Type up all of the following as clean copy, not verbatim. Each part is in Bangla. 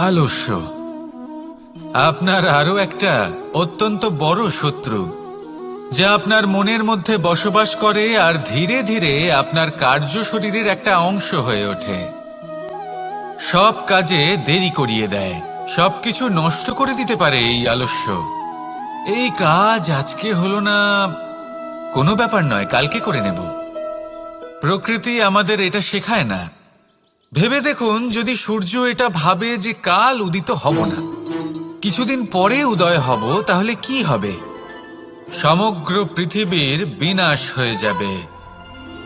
আলস্য আপনার আরো একটা অত্যন্ত বড় শত্রু, যা আপনার মনের মধ্যে বসবাস করে আর ধীরে ধীরে আপনার কার্য শরীরের একটা অংশ হয়ে ওঠে। সব কাজে দেরি করিয়ে দেয়, সবকিছু নষ্ট করে দিতে পারে এই আলস্য। এই কাজ আজকে হলো না, কোনো ব্যাপার নয়, কালকে করে নেব। প্রকৃতি আমাদের এটা শেখায় না। ভেবে দেখুন, যদি সূর্য এটা ভাবে যে কাল উদিত হব না, কিছুদিন পরে উদয় হব, তাহলে কি হবে? সমগ্র পৃথিবীর বিনাশ হয়ে যাবে,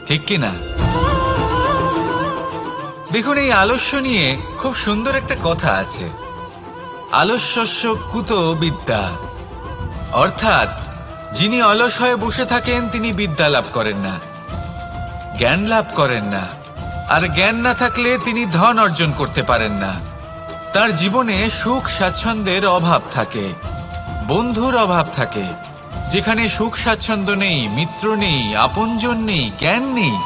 ঠিক কি না? দেখুন, এই আলস্য নিয়ে খুব সুন্দর একটা কথা আছে, আলস্যস্য কুতো বিদ্যা। অর্থাৎ যিনি অলস হয়ে বসে থাকেন তিনি বিদ্যা লাভ করেন না, জ্ঞান লাভ করেন না, আর জ্ঞান না থাকলে তিনি ধন অর্জন করতে পারেন না। তার জীবনে সুখ স্বাচ্ছন্দ্যের অভাব থাকে, বন্ধুর অভাব থাকে। যেখানে সুখ স্বাচ্ছন্দ্য নেই, মিত্র নেই, আপনজন নেই, জ্ঞান নেই,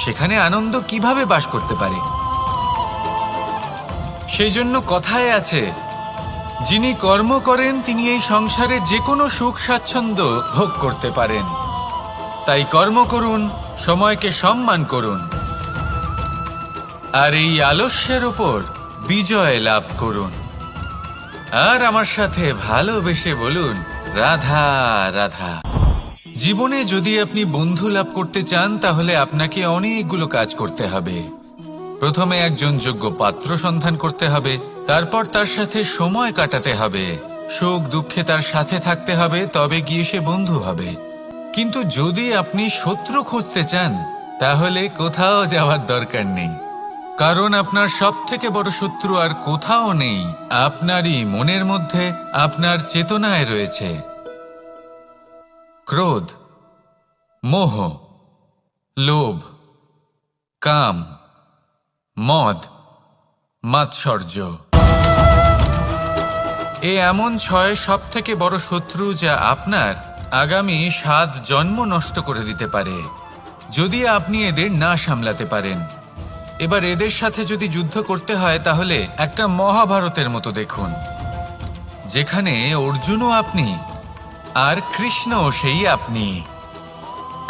সেখানে আনন্দ কিভাবে বাস করতে পারে? সেই জন্য কথায় আছে, যিনি কর্ম করেন তিনি এই সংসারে যে কোনো সুখ স্বাচ্ছন্দ্য ভোগ করতে পারেন। তাই কর্ম করুন, সময়কে সম্মান করুন, আর এই আলস্যের উপর বিজয় লাভ করুন। আর আমার সাথে ভালোবেসে বলুন, রাধা রাধা। জীবনে যদি আপনি বন্ধু লাভ করতে চান, তাহলে আপনাকে অনেকগুলো কাজ করতে হবে। প্রথমে একজন যোগ্য পাত্র সন্ধান করতে হবে, তারপর তার সাথে সময় কাটাতে হবে, সুখ দুঃখে তার সাথে থাকতে হবে, তবে গিয়ে সে বন্ধু হবে। কিন্তু যদি আপনি শত্রু খুঁজতে চান, তাহলে কোথাও যাওয়ার দরকার নেই, কারণ আপনার সব থেকে বড় শত্রু আর কোথাও নেই, আপনারই মনের মধ্যে, আপনার চেতনায় রয়েছে। ক্রোধ, মোহ, লোভ, কাম, মদ, মাৎসর্য। এমন 6 সব থেকে বড় শত্রু, যা আপনার আগামী 7 জন্ম নষ্ট করে দিতে পারে, যদি আপনি এদের না সামলাতে পারেন। এবার এদের সাথে যদি যুদ্ধ করতে হয়, তাহলে একটা মহাভারতের মতো দেখুন, যেখানে অর্জুনও আপনি আর কৃষ্ণও সেই আপনি।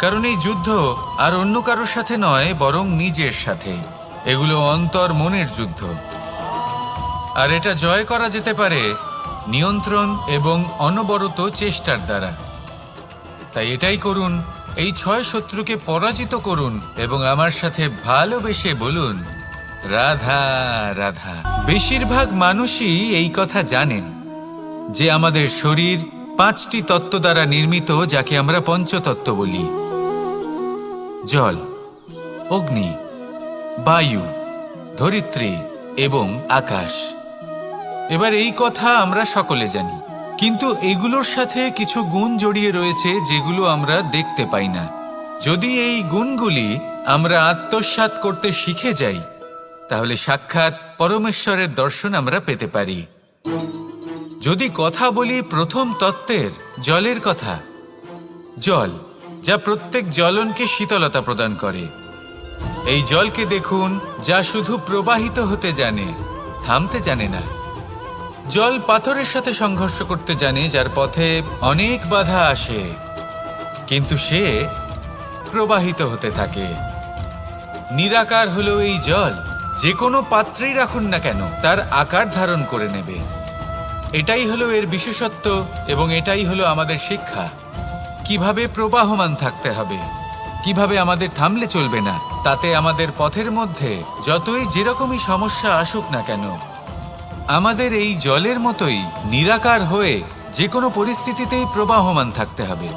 কারণ এই যুদ্ধ আর অন্য কারোর সাথে নয়, বরং নিজের সাথে। এগুলো অন্তর মনের যুদ্ধ, আর এটা জয় করা যেতে পারে নিয়ন্ত্রণ এবং অনবরত চেষ্টার দ্বারা। তাই এটাই করুন, এই 6 শত্রুকে পরাজিত করুন এবং আমার সাথে ভালোবেসে বলুন, রাধা রাধা। বেশিরভাগ মানুষই এই কথা জানেন যে আমাদের শরীর 5টি তত্ত্ব দ্বারা নির্মিত, যাকে আমরা পঞ্চতত্ত্ব বলি: জল, অগ্নি, বায়ু, ধরিত্রী এবং আকাশ। এবার এই কথা আমরা সকলে জানি, কিন্তু এগুলোর সাথে কিছু গুণ জড়িয়ে রয়েছে যেগুলো আমরা দেখতে পাই না। যদি এই গুণগুলি আমরা আত্মসাৎ করতে শিখে যাই, তাহলে সাক্ষাৎ পরমেশ্বরের দর্শন আমরা পেতে পারি। যদি কথা বলি প্রথম তত্ত্বের, জলের কথা, জল যা প্রত্যেক জ্বলনকে শীতলতা প্রদান করে। এই জলকে দেখুন, যা শুধু প্রবাহিত হতে জানে, থামতে জানে না। জল পাথরের সাথে সংঘর্ষ করতে জানে, যার পথে অনেক বাধা আসে, কিন্তু সে প্রবাহিত হতে থাকে। নিরাকার হলো এই জল, যে কোনো পাত্রেই রাখুন না কেন তার আকার ধারণ করে নেবে। এটাই হলো এর বিশেষত্ব, এবং এটাই হলো আমাদের শিক্ষা। কিভাবে প্রবাহমান থাকতে হবে, কিভাবে আমাদের থামলে চলবে না, তাতে আমাদের পথের মধ্যে যতই যেরকমই সমস্যা আসুক না কেন, আমাদের এই জলের মতোই নিরাকার হয়ে যে কোনো পরিস্থিতিতেই প্রবাহমান থাকতে হবে।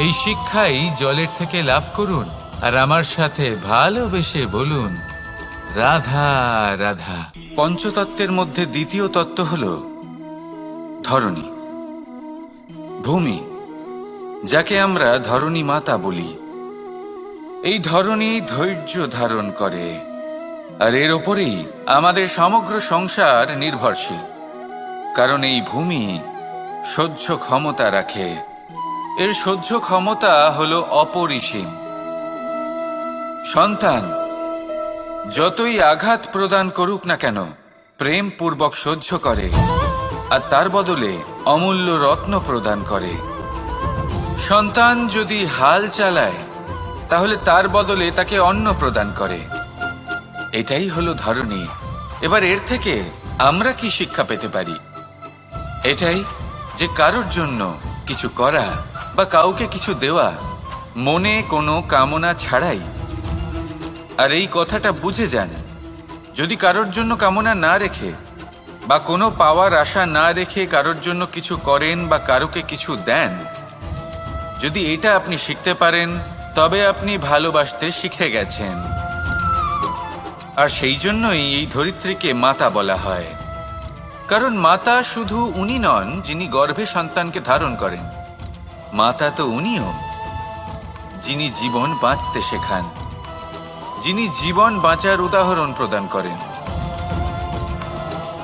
এই শিক্ষাই জলের থেকে লাভ করুন, আর আমার সাথে ভালোবেসে বলুন, রাধা রাধা। পঞ্চতত্ত্বের মধ্যে দ্বিতীয় তত্ত্ব হল ধরণী, ভূমি, যাকে আমরা ধরণী মাতা বলি। এই ধরণী ধৈর্য ধারণ করে, আর এর ওপরেই আমাদের সমগ্র সংসার নির্ভরশীল। কারণ এই ভূমি সহ্য ক্ষমতা রাখে, এর সহ্য ক্ষমতা হলো অপরিসীম। সন্তান যতই আঘাত প্রদান করুক না কেন প্রেম পূর্বক সহ্য করে, আর তার বদলে অমূল্য রত্ন প্রদান করে। সন্তান যদি হাল চালায় তাহলে তার বদলে তাকে অন্ন প্রদান করে। এটাই হলো ধরনী। এবার এর থেকে আমরা কি শিক্ষা পেতে পারি? এটাই যে কারোর জন্য কিছু করা বা কাউকে কিছু দেওয়া মনে কোনো কামনা ছাড়াই। আর এই কথাটা বুঝে যান, যদি কারোর জন্য কামনা না রেখে বা কোনো পাওয়ার আশা না রেখে কারোর জন্য কিছু করেন বা কারোকে কিছু দেন, যদি এটা আপনি শিখতে পারেন তবে আপনি ভালোবাসতে শিখে গেছেন। আর সেই জন্যই এই ধরিত্রীকে মাতা বলা হয়। কারণ মাতা শুধু উনি নন যিনি গর্ভে সন্তানকে ধারণ করেন, মাতা তো উনিও যিনি জীবন বাঁচতে শেখান, যিনি জীবন বাঁচার উদাহরণ প্রদান করেন।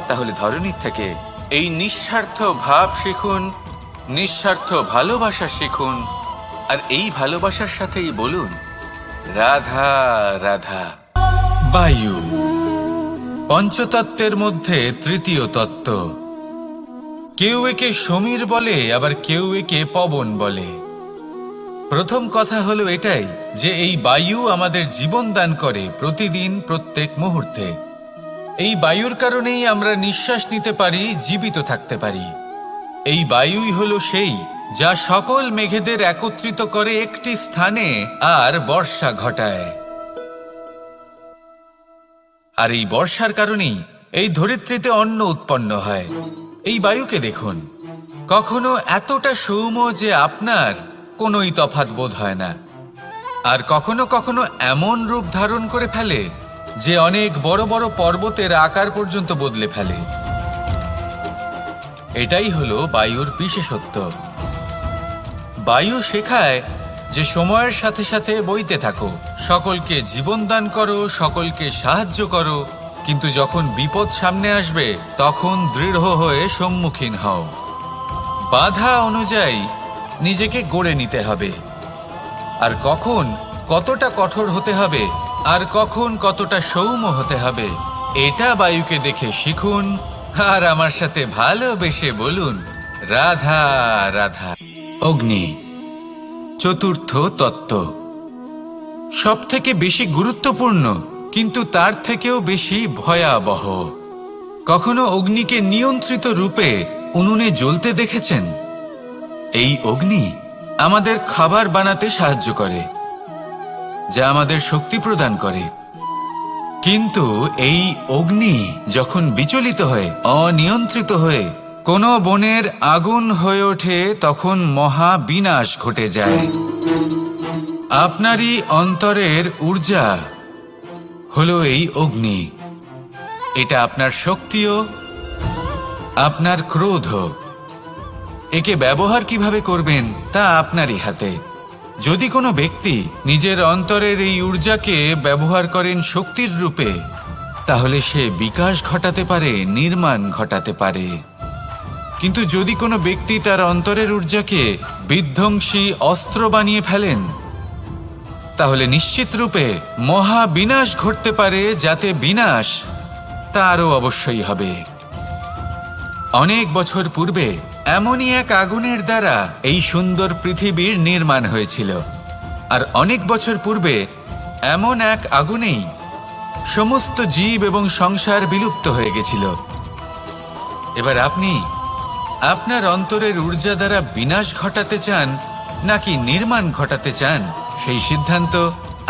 তাহলে ধরনীর থেকে এই নিঃস্বার্থ ভাব শিখুন, নিঃস্বার্থ ভালোবাসা শিখুন, আর এই ভালোবাসার সাথেই বলুন রাধা রাধা। বায়ু পঞ্চতত্ত্বের মধ্যে তৃতীয় তত্ত্ব। কেউ একে সমীর বলে, আবার কেউ একে পবন বলে। প্রথম কথা হলো এটাই যে এই বায়ু আমাদের জীবন দান করে প্রতিদিন, প্রত্যেক মুহূর্তে। এই বায়ুর কারণেই আমরা নিঃশ্বাস নিতে পারি, জীবিত থাকতে পারি। এই বায়ুই হলো সেই যা সকল মেঘেদের একত্রিত করে একটি স্থানে আর বর্ষা ঘটায়। আর এই বর্ষার কারণেই এই ধরিত্রীতে অন্ন উৎপন্ন হয়। এই বায়ুকে দেখুন, কখনো এতটা সৌম্য যে আপনার কোনোই তফাৎ বোধ হয় না, আর কখনো কখনো এমন রূপ ধারণ করে ফেলে যে অনেক বড় বড় পর্বতের আকার পর্যন্ত বদলে ফেলে। এটাই হলো বায়ুর বিশেষত্ব। বায়ু শেখায় যে সময়ের সাথে সাথে বইতে থাকো, সকলকে জীবন দান করো, সকলকে সাহায্য করো, কিন্তু যখন বিপদ সামনে আসবে তখন দৃঢ় হয়ে সম্মুখীন হও। বাধা অনুযায়ী নিজেকে গড়ে নিতে হবে, আর কখন কতটা কঠোর হতে হবে আর কখন কতটা সৌম্য হতে হবে এটা বায়ুকে দেখে শিখুন, আর আমার সাথে ভালোবেসে বলুন রাধা রাধা। অগ্নি চতুর্থ তত্ত্ব, সব থেকে বেশি গুরুত্বপূর্ণ কিন্তু তার থেকেও বেশি ভয়াবহ। কখনো অগ্নিকে নিয়ন্ত্রিত রূপে উনুনে জ্বলতে দেখেছেন? এই অগ্নি আমাদের খাবার বানাতে সাহায্য করে, যা আমাদের শক্তি প্রদান করে। কিন্তু এই অগ্নি যখন বিচলিত হয়ে, অনিয়ন্ত্রিত হয়ে কোনো বনের আগুন হয়ে ওঠে, তখন মহা বিনাশ ঘটে যায়। আপনারই অন্তরের ঊর্জা হলো এই অগ্নি। এটা আপনার শক্তিও, আপনার ক্রোধ। একে ব্যবহার কিভাবে করবেন তা আপনারই হাতে। যদি কোনো ব্যক্তি নিজের অন্তরের এই ঊর্জাকে ব্যবহার করেন শক্তির রূপে, তাহলে সে বিকাশ ঘটাতে পারে, নির্মাণ ঘটাতে পারে। কিন্তু যদি কোনো ব্যক্তি তার অন্তরের ঊর্জাকে বিধ্বংসী অস্ত্র বানিয়ে ফেলেন, তাহলে নিশ্চিত রূপে মহা বিনাশ ঘটতে পারে, যাতে বিনাশ তারও অবশ্যই হবে। অনেক বছর পূর্বে এমনই এক আগুনের দ্বারা এই সুন্দর পৃথিবীর নির্মাণ হয়েছিল, আর অনেক বছর পূর্বে এমন এক আগুনেই সমস্ত জীব এবং সংসার বিলুপ্ত হয়ে গেছিল। এবার আপনি আপনার অন্তরের ঊর্জা দ্বারা বিনাশ ঘটাতে চান নাকি নির্মাণ ঘটাতে চান, সেই সিদ্ধান্ত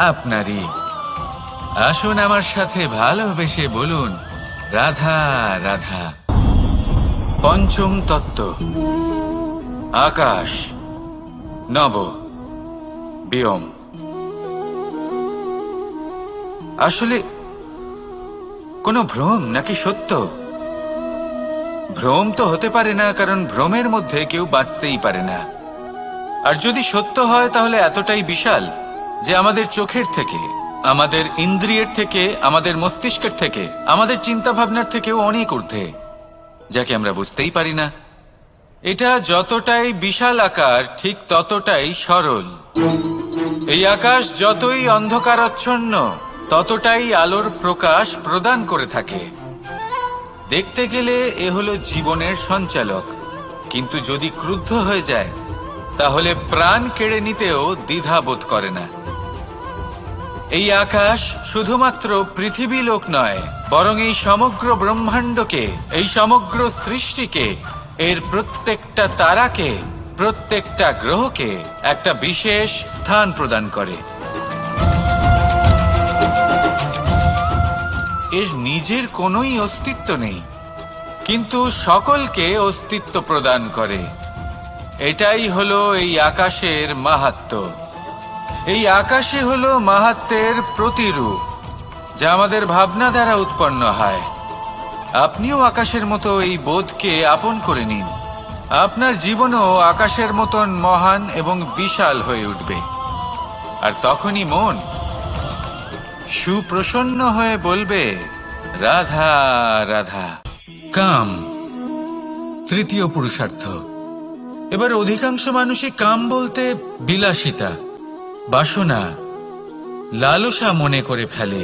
আপনারই। আসুন আমার সাথে ভালোবেসে বলুন রাধা রাধা। পঞ্চম তত্ত্ব, আকাশ নব ব্যোম। আসলে কোনো ভ্রম নাকি সত্য? ভ্রম তো হতে পারে না, কারণ ভ্রমের মধ্যে কেউ বাঁচতেই পারে না। আর যদি সত্য হয় তাহলে এতটাই বিশাল যে আমাদের চোখের থেকে, আমাদের ইন্দ্রিয়ের থেকে, আমাদের মস্তিষ্কের থেকে, আমাদের চিন্তা ভাবনার থেকেও অনেক ঊর্ধ্বে, যাকে আমরা বুঝতেই পারি না। এটা যতটাই বিশাল আকার ঠিক ততটাই সরল। এই আকাশ যতই অন্ধকারাচ্ছন্ন ততটাই আলোর প্রকাশ প্রদান করে থাকে। দেখতে গেলে এ হলো জীবনের সঞ্চালক, কিন্তু যদি ক্রুদ্ধ হয়ে যায় তাহলে প্রাণ কেড়ে নিতেও দ্বিধা বোধ করে না। এই আকাশ শুধুমাত্র পৃথিবী লোক নয়, বরং এই সমগ্র ব্রহ্মাণ্ডকে, এই সমগ্র সৃষ্টিকে, এর প্রত্যেকটা তারাকে, প্রত্যেকটা গ্রহকে একটা বিশেষ স্থান প্রদান করে। এর নিজের কোনোই অস্তিত্ব নেই, কিন্তু সকলকে অস্তিত্ব প্রদান করে। এটাই হলো এই আকাশের মাহাত্ম্য। এই আকাশে হলো মাহাত্ম্যের প্রতিরূপ, যা আমাদের ভাবনা দ্বারা উৎপন্ন হয়। আপনিও আকাশের মতো এই বোধকে আপন করে নিন। আপনার জীবনও আকাশের মতন মহান এবং বিশাল হয়ে উঠবে। আর তখনই মন সুপ্রসন্ন হয়ে বলবে, রাধা রাধা। কাম, তৃতীয় পুরুষার্থ। এবার অধিকাংশ মানুষই কাম বলতে বিলাসিতা, বাসনা, লালসা মনে করে ফেলে।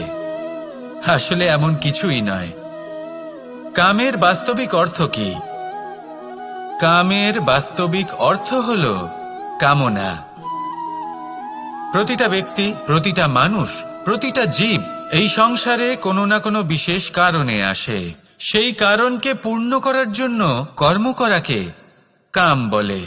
আসলে এমন কিছুই নয়। কামের বাস্তবিক অর্থ কি? কামের বাস্তবিক অর্থ হল কামনা। প্রতিটা ব্যক্তি, প্রতিটা মানুষ, প্রতিটা জীব এই সংসারে কোনো না কোনো বিশেষ কারণে আসে। সেই কারণকে পূর্ণ করার জন্য কর্ম করাকে কাম বলে।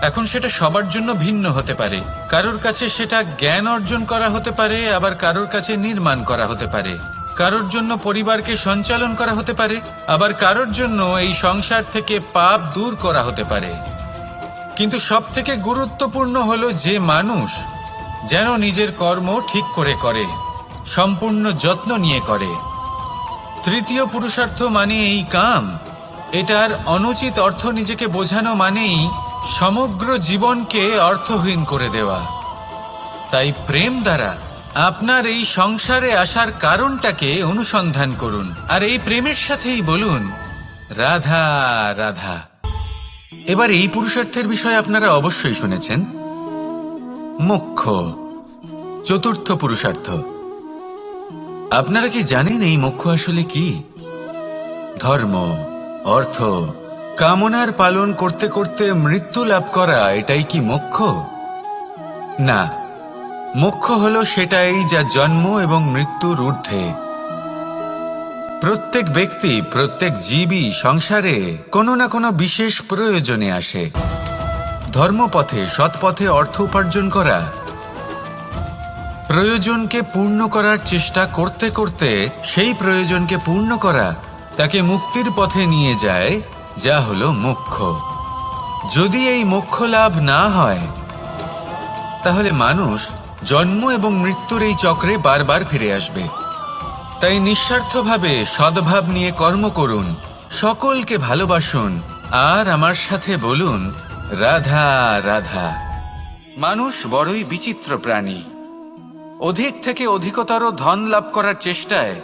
এখন সেটা সবার জন্য ভিন্ন হতে পারে। কারোর কাছে সেটা জ্ঞান অর্জন করা হতে পারে, আবার কারোর কাছে নির্মাণ করা হতে পারে। কারোর জন্য পরিবারকে সঞ্চালন করা হতে পারে, আবার কারোর জন্য এই সংসার থেকে পাপ দূর করা হতে পারে। কিন্তু সবথেকে গুরুত্বপূর্ণ হলো যে মানুষ যেন নিজের কর্ম ঠিক করে করে, সম্পূর্ণ যত্ন নিয়ে করে। তৃতীয় পুরুষার্থ মানে এই কাম। এটার অনুচিত অর্থ নিজেকে বোঝানো মানেই সমগ্র জীবনকে অর্থহীন করে দেওয়া। তাই প্রেম দ্বারা আপনার এই সংসারে আসার কারণটাকে অনুসন্ধান করুন, আর এই প্রেমের সাথেই বলুন, রাধা রাধা। এবার এই পুরুষার্থের বিষয়ে আপনারা অবশ্যই শুনেছেন, মোক্ষ, চতুর্থ পুরুষার্থ। আপনারা কি জানেন এই মোক্ষ আসলে কি? ধর্ম, অর্থ, কামনার পালন করতে করতে মৃত্যু লাভ করা, এটাই কি মোক্ষ? না, মোক্ষ হলো সেটাই যা জন্ম এবং মৃত্যুর ঊর্ধ্বে। প্রত্যেক ব্যক্তি, প্রত্যেক জীবই সংসারে কোনো না কোনো বিশেষ প্রয়োজনে আসে। ধর্মপথে, সৎপথে অর্থ উপার্জন করা, প্রয়োজনকে পূর্ণ করার চেষ্টা করতে করতে সেই প্রয়োজনকে পূর্ণ করা তাকে মুক্তির পথে নিয়ে যায়, যা হলো মোক্ষ। যদি এই মোক্ষ লাভ না হয় তাহলে মানুষ জন্ম এবং মৃত্যুর এই চক্রে বারবার ফিরে আসবে। তাই নিঃস্বার্থভাবে সদ্ভাব নিয়ে কর্ম করুন, সকলকে ভালোবাসুন, আর আমার সাথে বলুন, রাধা রাধা। মানুষ বড়ই বিচিত্র প্রাণী। অধিক থেকে অধিকতর ধন লাভ করার চেষ্টায়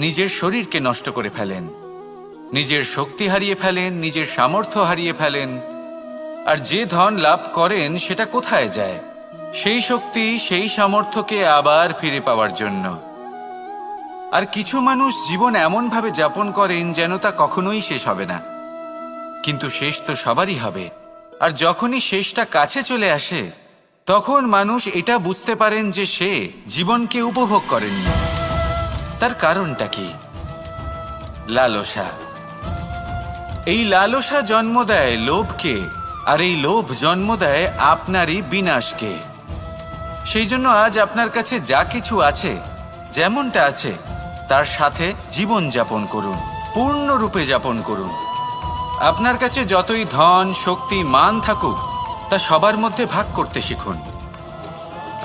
নিজের শরীরকে নষ্ট করে ফেলেন, নিজের শক্তি হারিয়ে ফেলেন, নিজের সামর্থ্য হারিয়ে ফেলেন। আর যে ধন লাভ করেন সেটা কোথায় যায়? সেই শক্তি, সেই সামর্থ্যকে আবার ফিরে পাওয়ার জন্য। আর কিছু মানুষ জীবন এমনভাবে যাপন করেন যেন তা কখনোই শেষ হবে না, কিন্তু শেষ তো সবারই হবে। আর যখনই শেষটা কাছে চলে আসে তখন মানুষ এটা বুঝতে পারেন যে সে জীবনকে উপভোগ করেননি। তার কারণটা কি? লালসা। এই লালসা জন্ম দেয় লোভকে, আর এই লোভ জন্ম দেয় আপনারই বিনাশকে। সেই জন্য আজ আপনার কাছে যা কিছু আছে, যেমনটা আছে, তার সাথে জীবন যাপন করুন, পূর্ণরূপে যাপন করুন। আপনার কাছে যতই ধন, শক্তি, মান থাকুক, তা সবার মধ্যে ভাগ করতে শিখুন।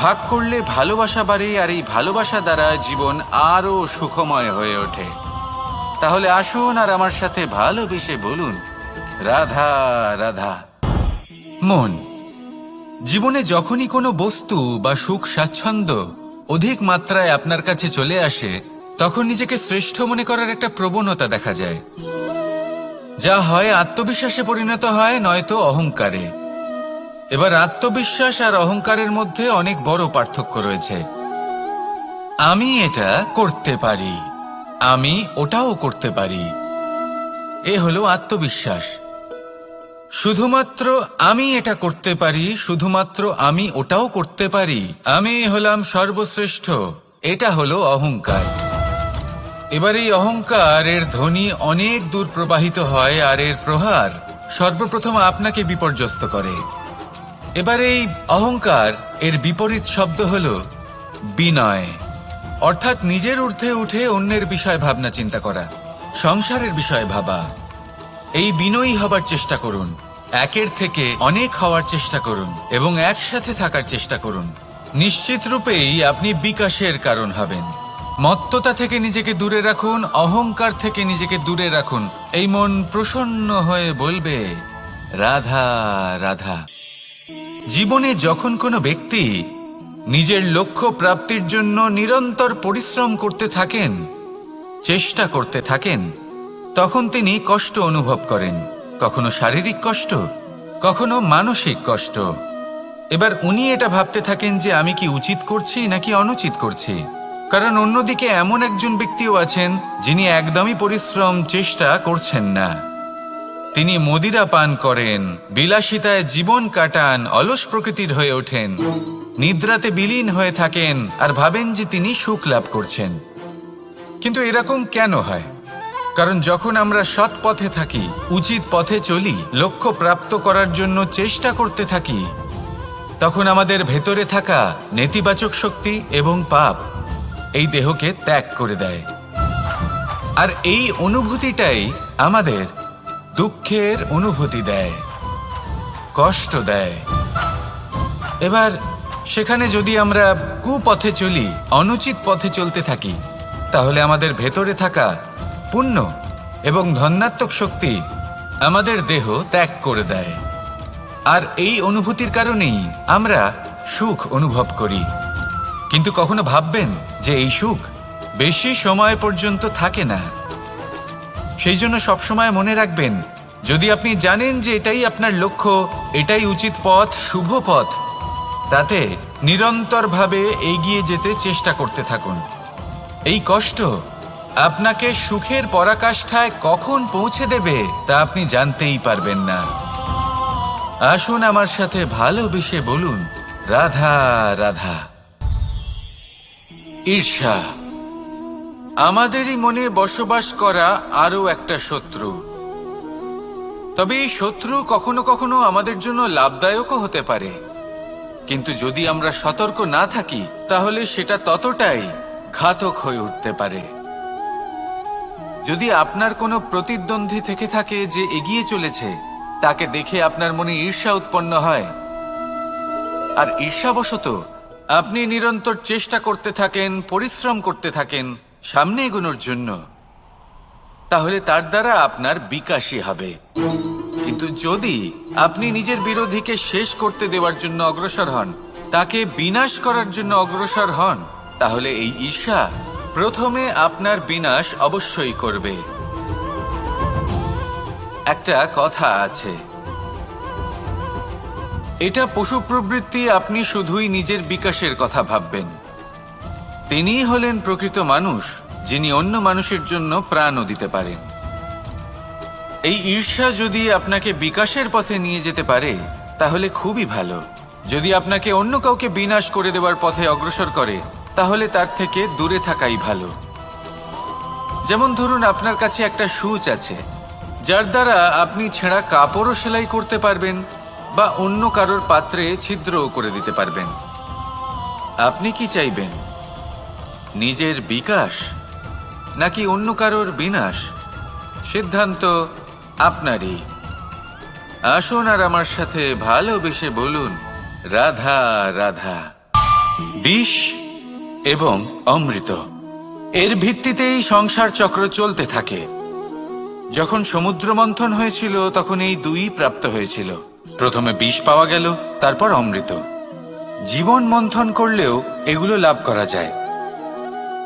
ভাগ করলে ভালোবাসা বাড়ে, আর এই ভালোবাসা দ্বারা জীবন আরো সুখময় হয়ে ওঠে। তাহলে আসুন আর আমার সাথে ভালোবেসে বলুন, রাধা রাধা। মন, জীবনে যখনই কোনো বস্তু বা সুখ স্বাচ্ছন্দ্য অধিক মাত্রায় আপনার কাছে চলে আসে, তখন নিজেকে শ্রেষ্ঠ মনে করার একটা প্রবণতা দেখা যায়, যা হয় আত্মবিশ্বাসে পরিণত হয়, নয়তো অহংকারে। এবার আত্মবিশ্বাস আর অহংকারের মধ্যে অনেক বড় পার্থক্য রয়েছে। আমি এটা করতে পারি, আমি ওটাও করতে পারি। এ হলো আত্মবিশ্বাস। শুধুমাত্র আমি এটা করতে পারি, শুধুমাত্র আমি ওটাও করতে পারি, আমি হলাম সর্বশ্রেষ্ঠ, এটা হলো অহংকার। এবার এই অহংকার এর ধ্বনি অনেক দূর প্রবাহিত হয়, আর এর প্রহার সর্বপ্রথম আপনাকে বিপর্যস্ত করে। এবার এই অহংকার এর বিপরীত শব্দ হলো বিনয়, অর্থাৎ নিজের ঊর্ধ্বে উঠে অন্যের বিষয়ে ভাবনা চিন্তা করা, সংসারের বিষয়ে ভাবা। এই বিনয়ী হবার চেষ্টা করুন, একের থেকে অনেক হওয়ার চেষ্টা করুন এবং একসাথে থাকার চেষ্টা করুন। নিশ্চিত রূপেই আপনি বিকাশের কারণ হবেন। মত্ততা থেকে নিজেকে দূরে রাখুন, অহংকার থেকে নিজেকে দূরে রাখুন। এই মন প্রসন্ন হয়ে বলবে, রাধা রাধা। জীবনে যখন কোনো ব্যক্তি নিজের লক্ষ্য প্রাপ্তির জন্য নিরন্তর পরিশ্রম করতে থাকেন, চেষ্টা করতে থাকেন, তখন তিনি কষ্ট অনুভব করেন, কখনো শারীরিক কষ্ট, কখনো মানসিক কষ্ট। এবার উনি এটা ভাবতে থাকেন যে আমি কি উচিত করছি নাকি অনুচিত করছি। কারণ অন্যদিকে এমন একজন ব্যক্তিও আছেন যিনি একদমই পরিশ্রম চেষ্টা করছেন না। তিনি মদিরা পান করেন, বিলাসিতায় জীবন কাটান, অলস প্রকৃতির হয়ে ওঠেন, নিদ্রাতে বিলীন হয়ে থাকেন আর ভাবেন যে তিনি সুখ লাভ করছেন। কিন্তু এরকম কেন হয়? কারণ যখন আমরা সৎ পথে থাকি, উচিত পথে চলি, লক্ষ্য প্রাপ্ত করার জন্য চেষ্টা করতে থাকি, তখন আমাদের ভেতরে থাকা নেতিবাচক শক্তি এবং পাপ এই দেহকে ত্যাগ করে দেয়। আর এই অনুভূতিটাই আমাদের দুঃখের অনুভূতি দেয়, কষ্ট দেয়। এবার সেখানে যদি আমরা কুপথে চলি, অনুচিত পথে চলতে থাকি, তাহলে আমাদের ভেতরে থাকা পুণ্য এবং ধনাত্মক শক্তি আমাদের দেহ ত্যাগ করে দেয়। আর এই অনুভূতির কারণেই আমরা সুখ অনুভব করি। কিন্তু কখনো ভাববেন যে এই সুখ বেশি সময় পর্যন্ত থাকে না। সেই জন্য সবসময় মনে রাখবেন, যদি আপনি জানেন যে এটাই আপনার লক্ষ্য, এটাই উচিত পথ, শুভ পথ, তাতে নিরন্তরভাবে এগিয়ে যেতে চেষ্টা করতে থাকুন। এই কষ্ট আপনাকে সুখের পরাকাষ্ঠায় কখন পৌঁছে দেবে তা আপনি জানতেই পারবেন না। আসুন আমার সাথে ভালোবেসে বলুন, রাধা রাধা। ঈর্ষা আমাদেরই মনে বসবাস করা আরো একটা শত্রু। তবে এই শত্রু কখনো কখনো আমাদের জন্য লাভদায়কও হতে পারে, কিন্তু যদি আমরা সতর্ক না থাকি তাহলে সেটা ততটাই ঘাতক হয়ে উঠতে পারে। যদি আপনার কোনো প্রতিদ্বন্দ্বী থেকে থাকে যে এগিয়ে চলেছে, তাকে দেখে আপনার মনে ঈর্ষা উৎপন্ন হয়, আর ঈর্ষাবশত আপনি নিরন্তর চেষ্টা করতে থাকেন, পরিশ্রম করতে থাকেন সামনে এগোনোর জন্য, তাহলে তার দ্বারা আপনার বিকাশই হবে। কিন্তু যদি আপনি নিজের বিরোধীকে শেষ করতে দেওয়ার জন্য অগ্রসর হন, তাকে বিনাশ করার জন্য অগ্রসর হন, তাহলে এই ঈর্ষা প্রথমে আপনার বিনাশ অবশ্যই করবে। একটা কথা আছে, এটা পশু প্রবৃত্তি, আপনি শুধুই নিজের বিকাশের কথা ভাববেন। তিনিই হলেন প্রকৃত মানুষ, যিনি অন্য মানুষের জন্য প্রাণও দিতে পারেন। এই ঈর্ষা যদি আপনাকে বিকাশের পথে নিয়ে যেতে পারে তাহলে খুবই ভালো। যদি আপনাকে অন্য কাউকে বিনাশ করে দেওয়ার পথে অগ্রসর করে, তাহলে তার থেকে দূরে থাকাই ভালো। যেমন ধরুন, আপনার কাছে একটা সূচ আছে, যার দ্বারা আপনি ছেঁড়া কাপড়ও সেলাই করতে পারবেন বা অন্য কারোর পাত্রে ছিদ্রও করে দিতে পারবেন। আপনি কি চাইবেন, নিজের বিকাশ নাকি অন্য কারোর বিনাশ? সিদ্ধান্ত আপনারই। আসুন আর আমার সাথে ভালোবেসে বলুন, রাধা রাধা। বিষ এবং অমৃত, এর ভিত্তিতেই সংসার চক্র চলতে থাকে। যখন সমুদ্র মন্থন হয়েছিল তখন এই দুই প্রাপ্ত হয়েছিল। প্রথমে বিষ পাওয়া গেল, তারপর অমৃত। জীবন মন্থন করলেও এগুলো লাভ করা যায়।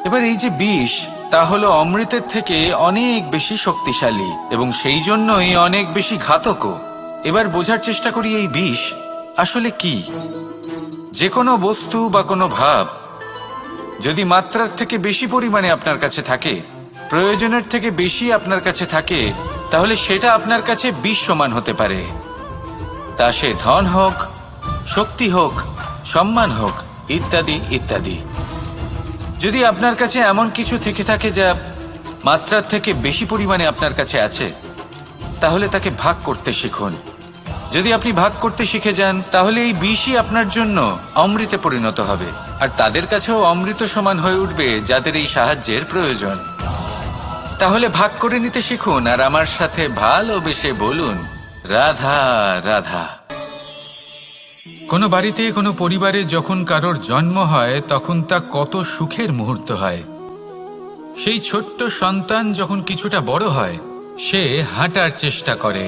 এবার এই যে বিষ, তা হলো অমৃতের থেকে অনেক বেশি শক্তিশালী এবং সেই জন্যই অনেক বেশি ঘাতকও। এবার বোঝার চেষ্টা করি এই বিষ আসলে কি। যে কোনো বস্তু বা কোনো ভাব যদি মাত্রার থেকে বেশি পরিমাণে আপনার কাছে থাকে, প্রয়োজনের থেকে বেশি আপনার কাছে থাকে, তাহলে সেটা আপনার কাছে বিষ সমান হতে পারে। তা সে ধন হোক, শক্তি হোক, সম্মান হোক, ইত্যাদি ইত্যাদি। যদি আপনার কাছে এমন কিছু থেকে থাকে যা মাত্রার থেকে বেশি পরিমাণে আপনার কাছে আছে, তাহলে তাকে ভাগ করতে শিখুন। যদি আপনি ভাগ করতে শিখে যান, তাহলে এই বিষই আপনার জন্য অমৃতে পরিণত হবে, আর তাদের কাছেও অমৃত সমান হয়ে উঠবে যাদের এই সাহায্যের প্রয়োজন। তাহলে ভাগ করে নিতে শিখুন আর আমার সাথে ভালোবেসে বলুন, রাধা রাধা। কোনো বাড়িতে, কোনো পরিবারে যখন কারোর জন্ম হয়, তখন তা কত সুখের মুহূর্ত হয়। সেই ছোট্ট সন্তান যখন কিছুটা বড় হয়, সে হাঁটার চেষ্টা করে,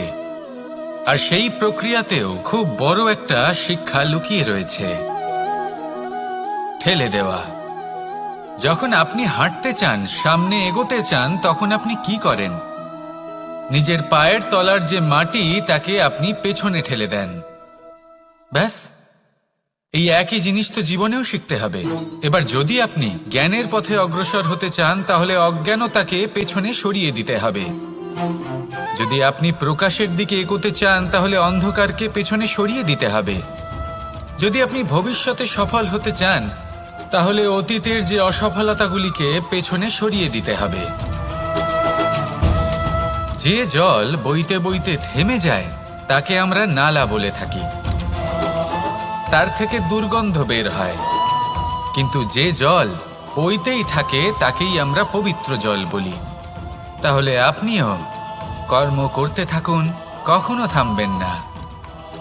আর সেই প্রক্রিয়াতেও খুব বড় একটা শিক্ষা লুকিয়ে রয়েছে, ঠেলে দেওয়া। যখন আপনি হাঁটতে চান, সামনে এগোতে চান, তখন আপনি কি করেন? নিজের পায়ের তলার যে মাটি, তাকে আপনি পেছনে ঠেলে দেন। ব্যাস, এই একই জিনিস তো জীবনেও শিখতে হবে। এবার যদি আপনি জ্ঞানের পথে অগ্রসর হতে চান, তাহলে অজ্ঞানতাকে পেছনে সরিয়ে দিতে হবে। যদি আপনি প্রকাশের দিকে এগোতে চান, তাহলে অন্ধকারকে পেছনে সরিয়ে দিতে হবে। যদি আপনি ভবিষ্যতে সফল হতে চান, তাহলে অতীতের যে অসফলতাগুলিকে পেছনে সরিয়ে দিতে হবে। যে জল বইতে বইতে থেমে যায়, তাকে আমরা নালা বলে থাকি। তার থেকে দুর্গন্ধ বের হয়, কিন্তু যে জল বইতেই থাকে তাকেই আমরা পবিত্র জল বলি। তাহলে আপনিও কর্ম করতে থাকুন, কখনো থামবেন না,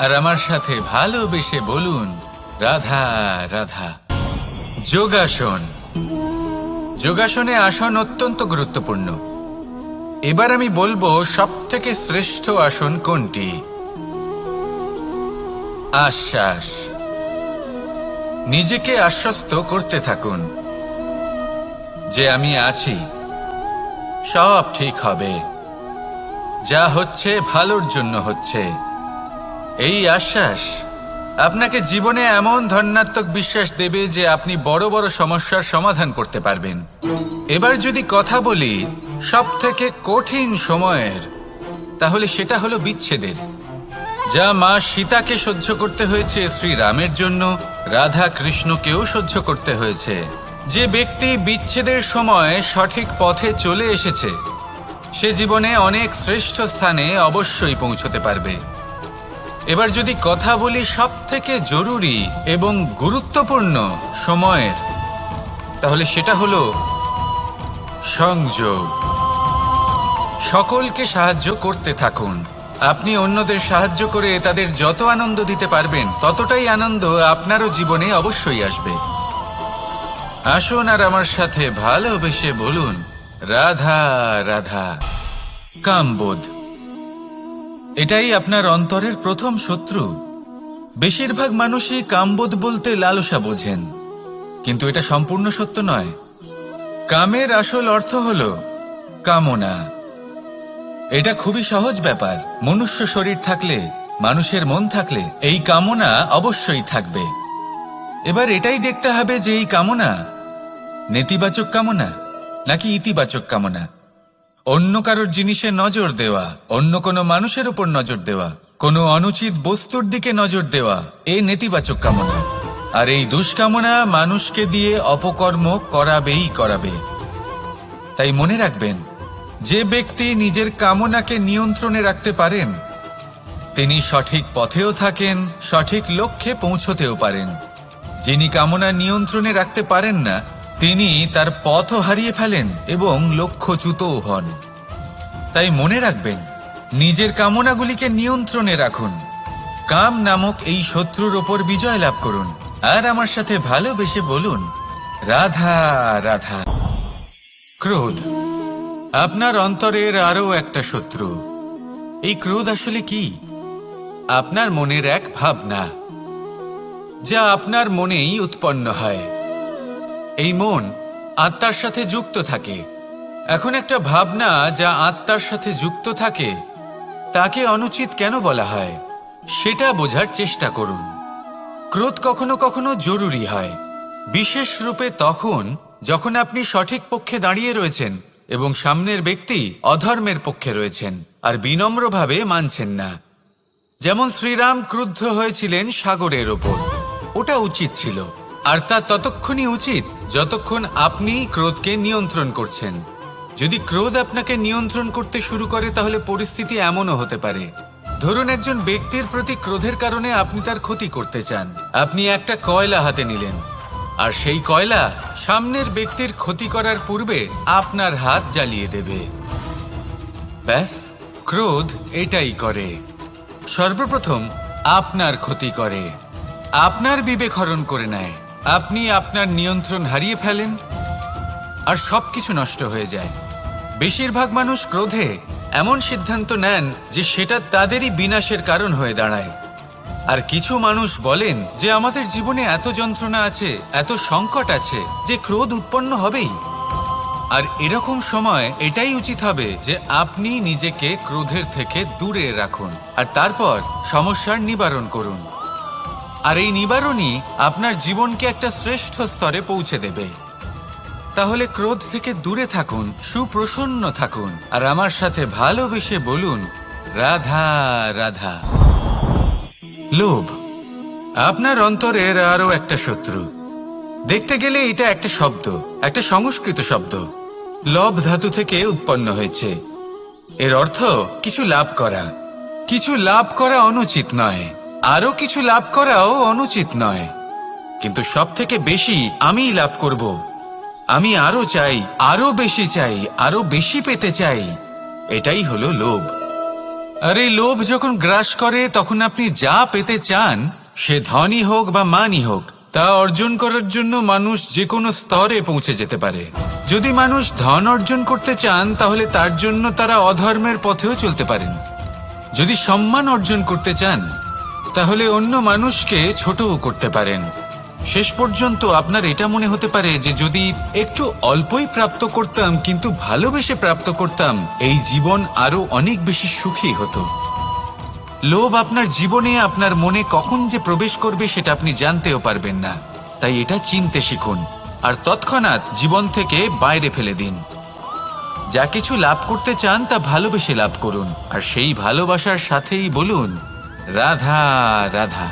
আর আমার সাথে ভালোবেসে বলুন, রাধা রাধা। যোগাসন। যোগাসনে আসন অত্যন্ত গুরুত্বপূর্ণ। এবার আমি বলবো সবথেকে শ্রেষ্ঠ আসন কোনটি। আশ্বাস। নিজেকে আশ্বস্ত করতে থাকুন যে আমি আছি, সব ঠিক হবে, যা হচ্ছে ভালোর জন্য হচ্ছে। এই আশ্বাস আপনাকে জীবনে এমন ধনাত্মক বিশ্বাস দেবে যে আপনি বড় বড় সমস্যার সমাধান করতে পারবেন। এবার যদি কথা বলি সবথেকে কঠিন সময়ের, তাহলে সেটা হলো বিচ্ছেদের। যা মা সীতাকে সহ্য করতে হয়েছে শ্রীরামের জন্য, রাধা কৃষ্ণকেও সহ্য করতে হয়েছে। যে ব্যক্তি বিচ্ছেদের সময় সঠিক পথে চলে এসেছে, সে জীবনে অনেক শ্রেষ্ঠ স্থানে অবশ্যই পৌঁছতে পারবে। এবার যদি কথা বলি সবথেকে জরুরি এবং গুরুত্বপূর্ণ সময়ের, তাহলে সেটা হলো সংযোগ। সকলকে সাহায্য করতে থাকুন। আপনি অন্যদের সাহায্য করে তাদের যত আনন্দ দিতে পারবেন, ততটাই আনন্দ আপনারও জীবনে অবশ্যই আসবে। আসুন আর আমার সাথে ভালোবেসে বলুন, রাধা রাধা। কামবোধ। এটাই আপনার অন্তরের প্রথম শত্রু। বেশিরভাগ মানুষই কামবোধ বলতে লালসা বোঝেন, কিন্তু এটা সম্পূর্ণ সত্য নয়। কামের আসল অর্থ হলো কামনা। এটা খুবই সহজ ব্যাপার। মনুষ্য শরীর থাকলে, মানুষের মন থাকলে, এই কামনা অবশ্যই থাকবে। এবার এটাই দেখতে হবে যে এই কামনা নেতিবাচক কামনা নাকি ইতিবাচক কামনা। অন্য কারোর জিনিসে নজর দেওয়া, অন্য কোনো মানুষের উপর নজর দেওয়া, কোনো অনুচিত বস্তুর দিকে নজর দেওয়া, এ নেতিবাচক কামনা। আর এই দুষ্কামনা মানুষকে দিয়ে অপকর্ম করাবেই করাবে। তাই মনে রাখবেন, যে ব্যক্তি নিজের কামনাকে নিয়ন্ত্রণে রাখতে পারেন, তিনি সঠিক পথেও থাকেন, সঠিক লক্ষ্যে পৌঁছতেও পারেন। যিনি কামনা নিয়ন্ত্রণে রাখতে পারেন না, তিনি তার পথও হারিয়ে ফেলেন এবং লক্ষ্যচ্যুতও হন। তাই মনে রাখবেন, নিজের কামনাগুলিকে নিয়ন্ত্রণে রাখুন। কাম নামক এই শত্রুর ওপর বিজয় লাভ করুন, আর আমার সাথে ভালোবেসে বলুন, রাধা রাধা। ক্রোধ। আপনার অন্তরের আরও একটা শত্রু। এই ক্রোধ আসলে কি? আপনার মনের এক ভাবনা, যা আপনার মনেই উৎপন্ন হয়। এই মন আত্মার সাথে যুক্ত থাকে। এখন একটা ভাবনা যা আত্মার সাথে যুক্ত থাকে, তাকে অনুচিত কেন বলা হয়, সেটা বোঝার চেষ্টা করুন। ক্রোধ কখনো কখনো জরুরি হয়, বিশেষ রূপে তখন যখন আপনি সঠিক পক্ষে দাঁড়িয়ে রয়েছেন এবং সামনের ব্যক্তি অধর্মের পক্ষে রয়েছেন আর বিনম্রভাবে মানছেন না। যেমন শ্রীরাম ক্রুদ্ধ হয়েছিলেন সাগরের ওপর, ওটা উচিত ছিল, আর তা ততক্ষণই উচিত যতক্ষণ আপনি ক্রোধকে নিয়ন্ত্রণ করছেন। যদি ক্রোধ আপনাকে নিয়ন্ত্রণ করতে শুরু করে তাহলে পরিস্থিতি এমনও হতে পারে, ধরুন একজন ব্যক্তির প্রতি ক্রোধের কারণে আপনি তার ক্ষতি করতে চান। আপনি একটা কয়লা হাতে নিলেন আর সেই কয়লা সামনের ব্যক্তির ক্ষতি করার পূর্বে আপনার হাত জ্বালিয়ে দেবে। ব্যাস, ক্রোধ এটাই করে, সর্বপ্রথম আপনার ক্ষতি করে, আপনার বিবেক হরণ করে নেয়, আপনি আপনার নিয়ন্ত্রণ হারিয়ে ফেলেন আর সবকিছু নষ্ট হয়ে যায়। বেশিরভাগ মানুষ ক্রোধে এমন সিদ্ধান্ত নেন যে সেটা তাদেরই বিনাশের কারণ হয়ে দাঁড়ায়। আর কিছু মানুষ বলেন যে আমাদের জীবনে এত যন্ত্রণা আছে, এত সংকট আছে যে ক্রোধ উৎপন্ন হবেই। আর এরকম সময় এটাই উচিত হবে যে আপনি নিজেকে ক্রোধের থেকে দূরে রাখুন আর তারপর সমস্যার নিবারণ করুন। আর এই নিবারণই আপনার জীবনকে একটা শ্রেষ্ঠ স্তরে পৌঁছে দেবে। তাহলে ক্রোধ থেকে দূরে থাকুন, সুপ্রসন্ন থাকুন আর আমার সাথে ভালোবেসে বলুন রাধা রাধা। লোভ আপনার অন্তরের আরো একটা শত্রু। দেখতে গেলে এটা একটা শব্দ, একটা সংস্কৃত শব্দ, লব ধাতু থেকে উৎপন্ন হয়েছে। এর অর্থ কিছু লাভ করা। কিছু লাভ করা অনুচিত নয়, আরো কিছু লাভ করাও অনুচিত নয়, কিন্তু সব থেকে বেশি আমি লাভ করব, আমি আরো চাই, আরো বেশি চাই, আরো বেশি পেতে চাই, এটাই হলো লোভ। আর এই লোভ যখন গ্রাস করে তখন আপনি যা পেতে চান, সে ধনই হোক বা মানই হোক, তা অর্জন করার জন্য মানুষ যে কোনো স্তরে পৌঁছে যেতে পারে। যদি মানুষ ধন অর্জন করতে চান তাহলে তার জন্য তারা অধর্মের পথেও চলতে পারেন। যদি সম্মান অর্জন করতে চান তাহলে অন্য মানুষকে ছোটও করতে পারেন। শেষ পর্যন্ত আপনার এটা মনে হতে পারে যে যদি একটু অল্পই প্রাপ্ত করতাম কিন্তু ভালোবেসে প্রাপ্ত করতাম, এই জীবন আরো অনেক বেশি সুখী হতো। লোভ আপনার জীবনে, আপনার মনে কখন যে প্রবেশ করবে সেটা আপনি জানতেও পারবেন না। তাই এটা চিনতে শিখুন আর তৎক্ষণাৎ জীবন থেকে বাইরে ফেলে দিন। যা কিছু লাভ করতে চান তা ভালোবেসে লাভ করুন আর সেই ভালোবাসার সাথেই বলুন রাধা রাধা।